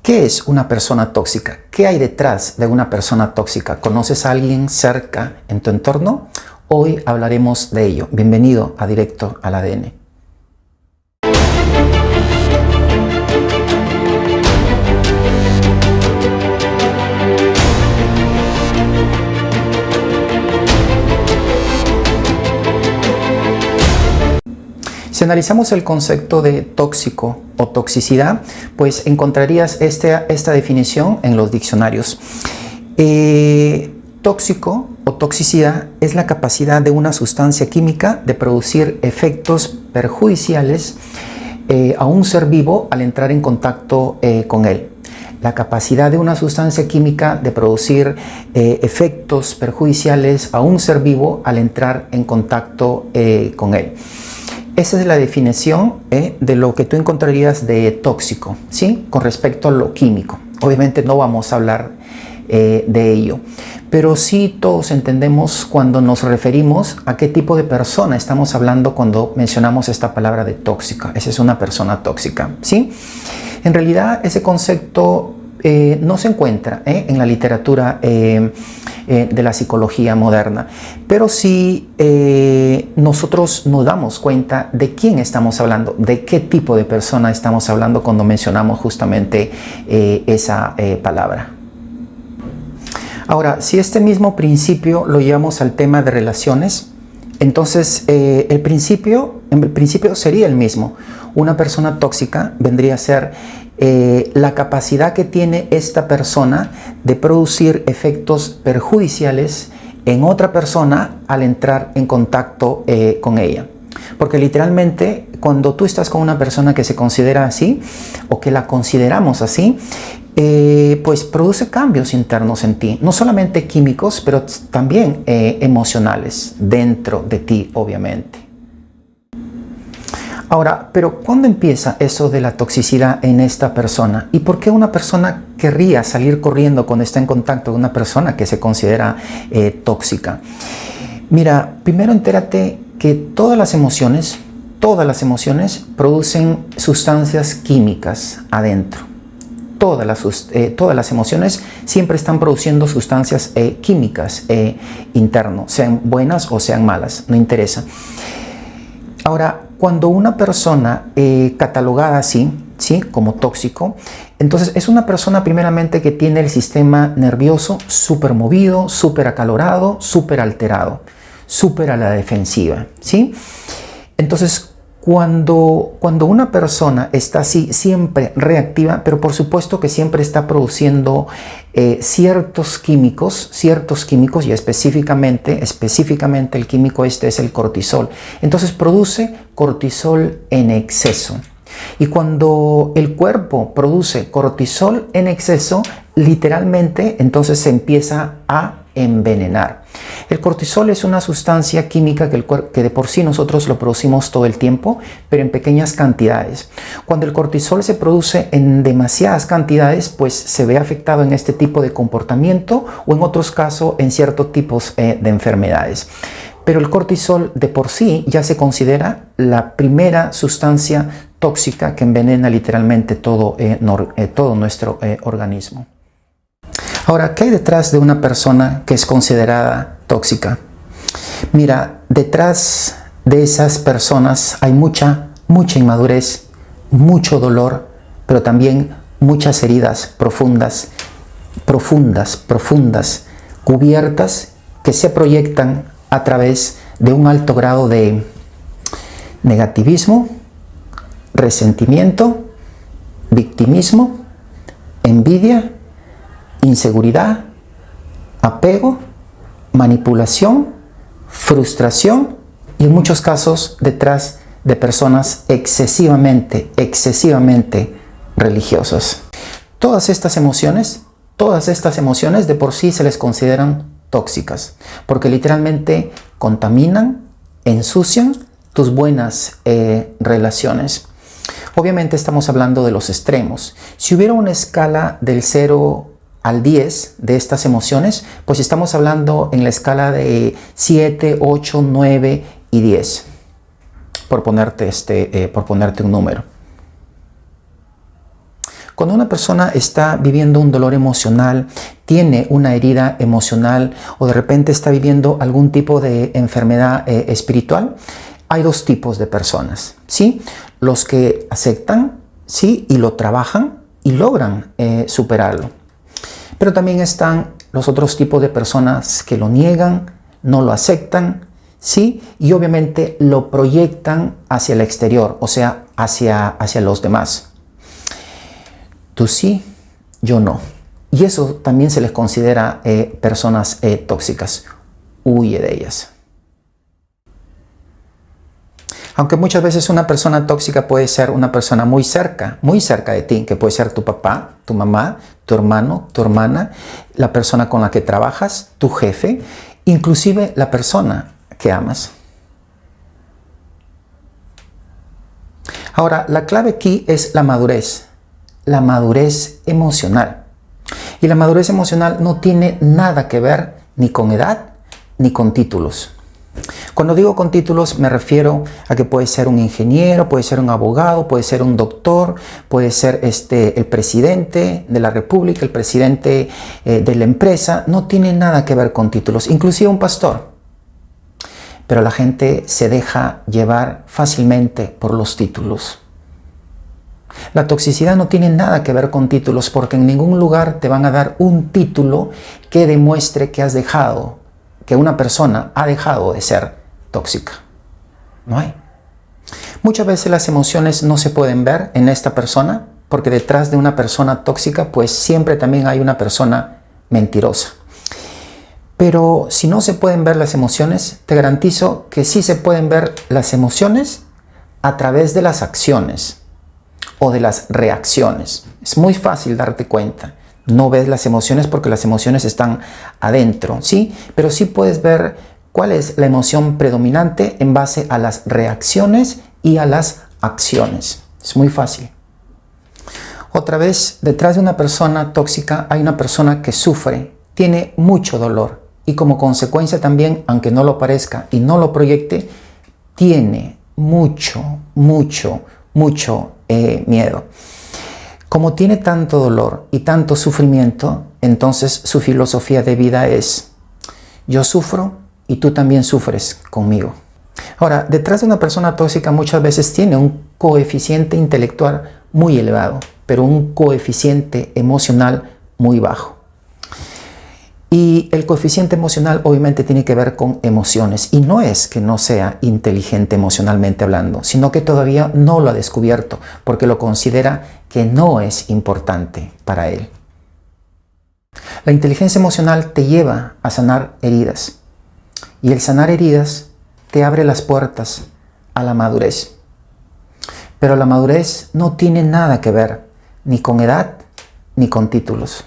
¿Qué es una persona tóxica? ¿Qué hay detrás de una persona tóxica? ¿Conoces a alguien cerca en tu entorno? Hoy hablaremos de ello. Bienvenido a Directo al ADN. Si analizamos el concepto de tóxico o toxicidad, pues encontrarías esta definición en los diccionarios. Tóxico o toxicidad es la capacidad de una sustancia química de producir efectos perjudiciales a un ser vivo al entrar en contacto con él. La capacidad de una sustancia química de producir efectos perjudiciales a un ser vivo al entrar en contacto con él. Esa es la definición de lo que tú encontrarías de tóxico, ¿sí? Con respecto a lo químico. Obviamente no vamos a hablar de ello, pero sí todos entendemos cuando nos referimos a qué tipo de persona estamos hablando cuando mencionamos esta palabra de tóxica. Esa es una persona tóxica, ¿sí? En realidad ese concepto no se encuentra en la literatura de la psicología moderna, pero sí nosotros nos damos cuenta de quién estamos hablando, de qué tipo de persona estamos hablando cuando mencionamos justamente esa palabra. Ahora, si este mismo principio lo llevamos al tema de relaciones, entonces el principio sería el mismo. Una persona tóxica vendría a ser la capacidad que tiene esta persona de producir efectos perjudiciales en otra persona al entrar en contacto con ella. Porque literalmente cuando tú estás con una persona que se considera así o que la consideramos así, pues produce cambios internos en ti, no solamente químicos, pero también emocionales dentro de ti, obviamente. Ahora, pero ¿cuándo empieza eso de la toxicidad en esta persona? ¿Y por qué una persona querría salir corriendo cuando está en contacto con una persona que se considera tóxica? Mira, primero entérate que todas las emociones producen sustancias químicas adentro. Todas las emociones siempre están produciendo sustancias químicas interno, sean buenas o sean malas, no interesa. Ahora, cuando una persona catalogada así, ¿sí? Como tóxico, entonces es una persona primeramente que tiene el sistema nervioso súper movido, súper acalorado, súper alterado, súper a la defensiva, ¿sí? Entonces, cuando una persona está así, siempre reactiva, pero por supuesto que siempre está produciendo ciertos químicos y específicamente el químico este es el cortisol. Entonces produce cortisol en exceso. Y cuando el cuerpo produce cortisol en exceso, literalmente entonces se empieza a envenenar. El cortisol es una sustancia química que de por sí nosotros lo producimos todo el tiempo, pero en pequeñas cantidades. Cuando el cortisol se produce en demasiadas cantidades, pues se ve afectado en este tipo de comportamiento o en otros casos en ciertos tipos de enfermedades. Pero el cortisol de por sí ya se considera la primera sustancia tóxica que envenena literalmente todo nuestro organismo. Ahora, ¿qué hay detrás de una persona que es considerada tóxica? Mira, detrás de esas personas hay mucha inmadurez, mucho dolor, pero también muchas heridas profundas, cubiertas, que se proyectan a través de un alto grado de negativismo, resentimiento, victimismo, envidia, inseguridad, apego, manipulación, frustración y en muchos casos detrás de personas excesivamente religiosas. Todas estas emociones de por sí se les consideran tóxicas porque literalmente contaminan, ensucian tus buenas relaciones. Obviamente estamos hablando de los extremos. Si hubiera una escala del 0 al 10 de estas emociones, pues estamos hablando en la escala de 7, 8, 9 y 10, por ponerte un número. Cuando una persona está viviendo un dolor emocional, tiene una herida emocional o de repente está viviendo algún tipo de enfermedad espiritual, hay dos tipos de personas, ¿sí? Los que aceptan, ¿sí? Y lo trabajan y logran superarlo. Pero también están los otros tipos de personas que lo niegan, no lo aceptan, ¿sí? Y obviamente lo proyectan hacia el exterior, o sea, hacia los demás. Tú sí, yo no. Y eso también se les considera personas tóxicas. Huye de ellas. Aunque muchas veces una persona tóxica puede ser una persona muy cerca de ti, que puede ser tu papá, tu mamá, tu hermano, tu hermana, la persona con la que trabajas, tu jefe, inclusive la persona que amas. Ahora, la clave aquí es la madurez emocional. Y la madurez emocional no tiene nada que ver ni con edad ni con títulos. Cuando digo con títulos me refiero a que puede ser un ingeniero, puede ser un abogado, puede ser un doctor, puede ser el presidente de la república, el presidente de la empresa. No tiene nada que ver con títulos, inclusive un pastor. Pero la gente se deja llevar fácilmente por los títulos. La toxicidad no tiene nada que ver con títulos porque en ningún lugar te van a dar un título que demuestre que una persona ha dejado de ser tóxica. No hay. Muchas veces las emociones no se pueden ver en esta persona porque detrás de una persona tóxica pues siempre también hay una persona mentirosa. Pero si no se pueden ver las emociones, te garantizo que sí se pueden ver las emociones a través de las acciones o de las reacciones. Es muy fácil darte cuenta. No ves las emociones porque las emociones están adentro, ¿sí? Pero sí puedes ver cuál es la emoción predominante en base a las reacciones y a las acciones. Es muy fácil. Otra vez, detrás de una persona tóxica hay una persona que sufre, tiene mucho dolor y como consecuencia también, aunque no lo parezca y no lo proyecte, tiene mucho miedo. Como tiene tanto dolor y tanto sufrimiento, entonces su filosofía de vida es: yo sufro y tú también sufres conmigo. Ahora, detrás de una persona tóxica muchas veces tiene un coeficiente intelectual muy elevado, pero un coeficiente emocional muy bajo. Y el coeficiente emocional obviamente tiene que ver con emociones. Y no es que no sea inteligente emocionalmente hablando, sino que todavía no lo ha descubierto porque lo considera que no es importante para él. La inteligencia emocional te lleva a sanar heridas. Y el sanar heridas te abre las puertas a la madurez. Pero la madurez no tiene nada que ver ni con edad ni con títulos.